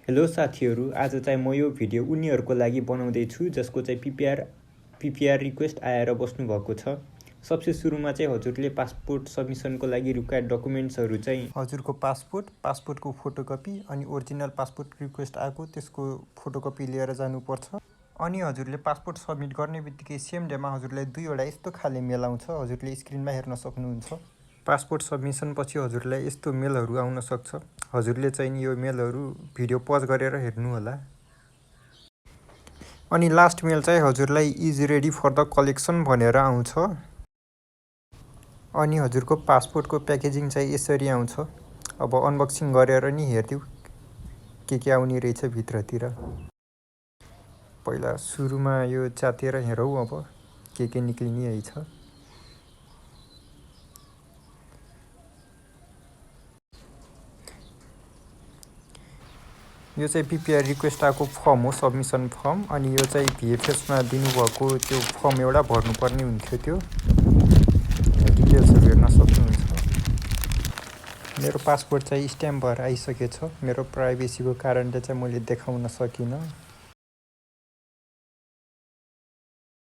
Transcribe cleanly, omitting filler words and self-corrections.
Hello साथीहरु, आज चाहिँ म यो भिडियो उनीहरुको लागि बनाउँदै छु जसको चाहिँ पीपीआर रिक्वेस्ट आएर बस्नु भएको छ। सबसे सुरुमा चाहिँ हजुरले पासपोर्ट सबमिसनको लागि रिक्वायर्ड डकुमेन्ट्सहरु चाहिँ हजुरको पासपोर्टको फोटोकपी अनि ओरिजिनल पासपोर्ट रिक्वेस्ट आएको त्यसको फोटोकपी लिएर जानुपर्छ। अनि हजुरले पासपोर्ट सबमिट गर्ने बित्तिकै सेम डेमा हजुरलाई दुईवटा यस्तो खाले मेल आउँछ, हजुरले स्क्रिनमा हेर्न सक्नुहुन्छ। पासपोर्ट सबमिसन पछि हजुरलाई यस्तो मेलहरु आउन सक्छ। हजुरले चाहिँ यो मेलहरु भिडियो पज गरेर हेर्नु होला। अनि लास्ट मेल चाहिँ हजुरलाई is ready for the collection भनेर आउँछ। अनि हजुरको पासपोर्टको प्याकेजिङ चाहिँ यसरी आउँछ। अब अनबक्सिङ गरेर नि हेर्दिउ के आउने रहेछ भित्रतिर। पहिला सुरुमा यो च्यातेर हेरौँ अब के निक्लिने रहेछ। यो चाहिँ पीपीआर रिक्वेस्ट आएको फर्म हो, सबमिसन फर्म। अनि यो चाहिँ भीएफएसमा दिनुभएको त्यो फर्म एउटा भर्नुपर्ने हुन्थ्यो। त्यो डिटेल्सहरु हेर्न सक्नुहुन्छ। मेरो पासपोर्ट चाहिँ स्ट्याम्प भएर आइसकेछ। मेरो प्राइभेसीको कारणले चाहिँ मैले देखाउन सकिनँ।